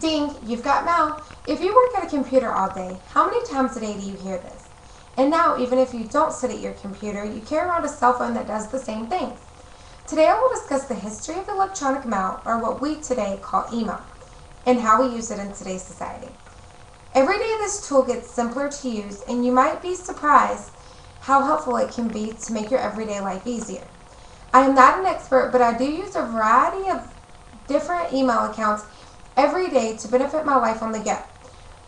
Ding, you've got mail. If you work at a computer all day, how many times a day do you hear this? And now, even if you don't sit at your computer, you carry around a cell phone that does the same thing. Today I will discuss the history of electronic mail, or what we today call email, and how we use it in today's society. Every day this tool gets simpler to use, and you might be surprised how helpful it can be to make your everyday life easier. I am not an expert, but I do use a variety of different email accounts every day to benefit my life on the go.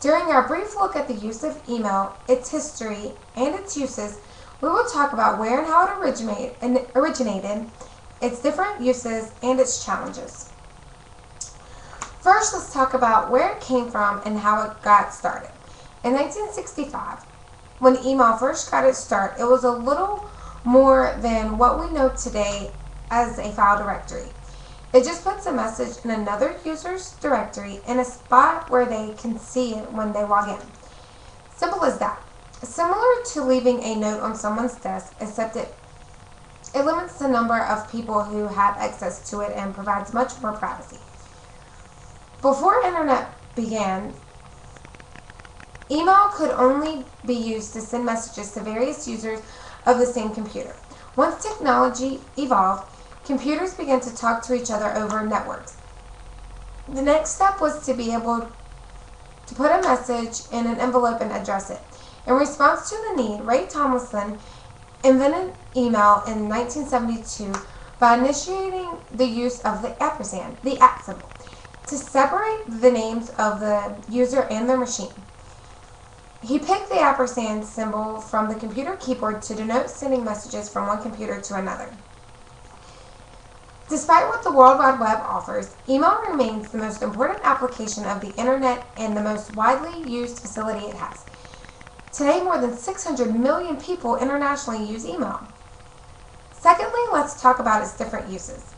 During our brief look at the use of email, its history, and its uses, we will talk about where and how it originated, its different uses, and its challenges. First, let's talk about where it came from and how it got started. In 1965, when email first got its start, it was a little more than what we know today as a file directory. It just puts a message in another user's directory in a spot where they can see it when they log in. Simple as that. Similar to leaving a note on someone's desk, except it limits the number of people who have access to it and provides much more privacy. Before internet began, email could only be used to send messages to various users of the same computer. Once technology evolved, computers began to talk to each other over networks. The next step was to be able to put a message in an envelope and address it. In response to the need, Ray Tomlinson invented email in 1972 by initiating the use of the ampersand, the @ symbol, to separate the names of the user and their machine. He picked the ampersand symbol from the computer keyboard to denote sending messages from one computer to another. Despite what the World Wide Web offers, email remains the most important application of the internet and the most widely used facility it has. Today, more than 600 million people internationally use email. Secondly, let's talk about its different uses.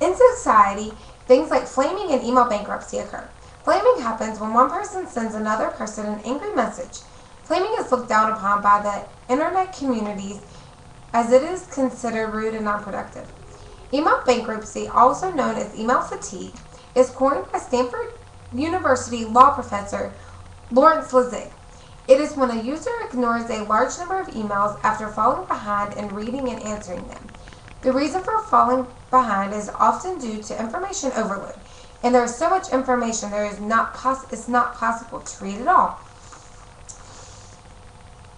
In society, things like flaming and email bankruptcy occur. Flaming happens when one person sends another person an angry message. Flaming is looked down upon by the internet communities as it is considered rude and non-productive. Email bankruptcy, also known as email fatigue, is coined by Stanford University law professor Lawrence Lessig. It is when a user ignores a large number of emails after falling behind in reading and answering them. The reason for falling behind is often due to information overload, and there is so much information it's not possible to read it all.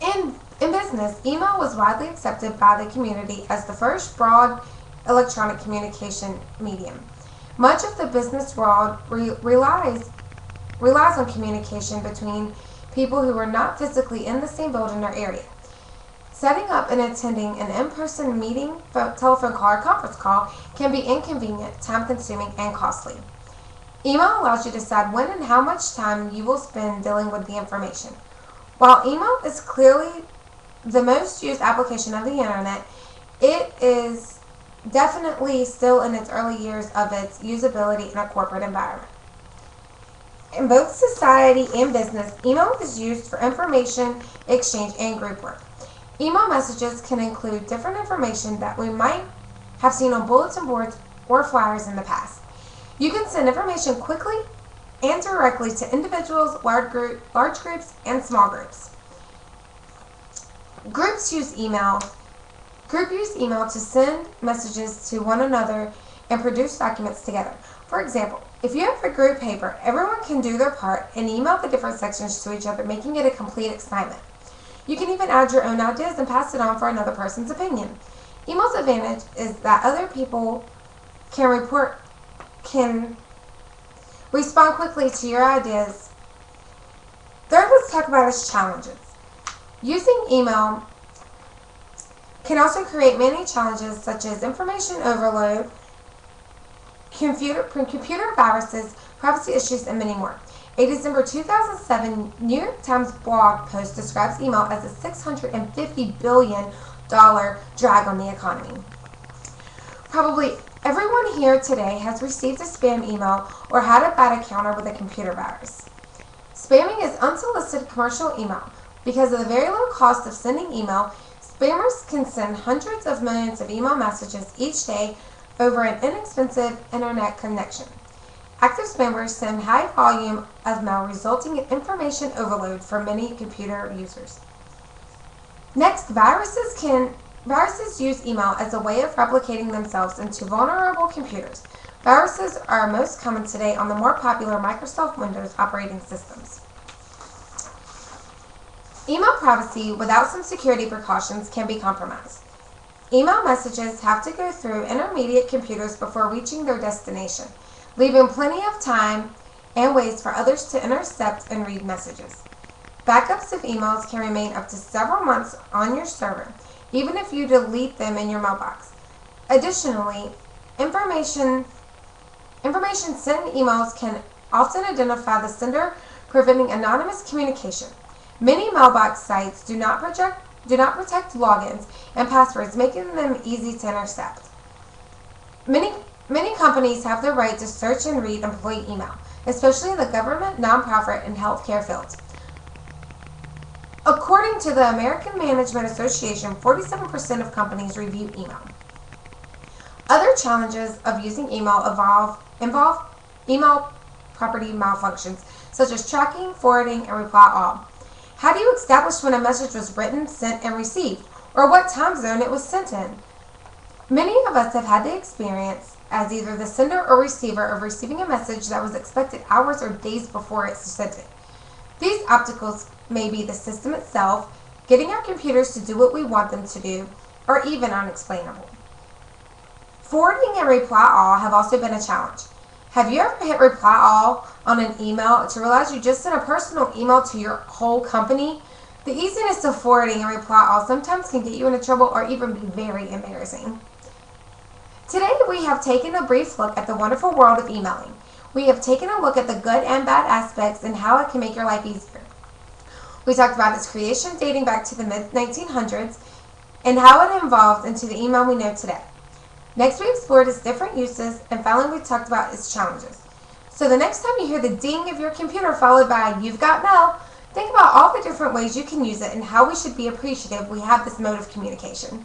In business, email was widely accepted by the community as the first broad electronic communication medium. Much of the business world relies on communication between people who are not physically in the same building or area. Setting up and attending an in-person meeting, telephone call, or conference call can be inconvenient, time-consuming, and costly. Email allows you to decide when and how much time you will spend dealing with the information. While email is clearly the most used application of the internet, it is definitely still in its early years of its usability in a corporate environment. In both society and business, email is used for information exchange and group work. Email messages can include different information that we might have seen on bulletin boards or flyers in the past. You can send information quickly and directly to individuals, large groups, and small groups. Groups use email to send messages to one another and produce documents together. For example, if you have a group paper, everyone can do their part and email the different sections to each other, making it a complete assignment. You can even add your own ideas and pass it on for another person's opinion. Email's advantage is that other people can respond quickly to your ideas. Third, let's talk about its challenges. Using email can also create many challenges such as information overload, computer viruses, privacy issues, and many more. A December 2007 New York Times blog post describes email as a $650 billion drag on the economy. Probably everyone here today has received a spam email or had a bad encounter with a computer virus. Spamming is unsolicited commercial email. Because of the very low cost of sending email, spammers can send hundreds of millions of email messages each day over an inexpensive internet connection. Active spammers send high volume of mail, resulting in information overload for many computer users. Next, viruses use email as a way of replicating themselves into vulnerable computers. Viruses are most common today on the more popular Microsoft Windows operating systems. Email privacy without some security precautions can be compromised. Email messages have to go through intermediate computers before reaching their destination, leaving plenty of time and ways for others to intercept and read messages. Backups of emails can remain up to several months on your server, even if you delete them in your mailbox. Additionally, information sent in emails can often identify the sender, preventing anonymous communication. Many mailbox sites do not protect logins and passwords, making them easy to intercept. Many companies have the right to search and read employee email, especially in the government, nonprofit, and healthcare fields. According to the American Management Association, 47% of companies review email. Other challenges of using email involve email property malfunctions, such as tracking, forwarding, and reply all. How do you establish when a message was written, sent, and received, or what time zone it was sent in? Many of us have had the experience as either the sender or receiver of receiving a message that was expected hours or days before it's sent it. These obstacles may be the system itself, getting our computers to do what we want them to do, or even unexplainable. Forwarding and reply all have also been a challenge. Have you ever hit reply all on an email to realize you just sent a personal email to your whole company? The easiness of forwarding and reply all sometimes can get you into trouble or even be very embarrassing. Today we have taken a brief look at the wonderful world of emailing. We have taken a look at the good and bad aspects and how it can make your life easier. We talked about its creation dating back to the mid-1900s and how it evolved into the email we know today. Next, we explored its different uses, and finally we talked about its challenges. So the next time you hear the ding of your computer followed by "You've got mail," think about all the different ways you can use it and how we should be appreciative we have this mode of communication.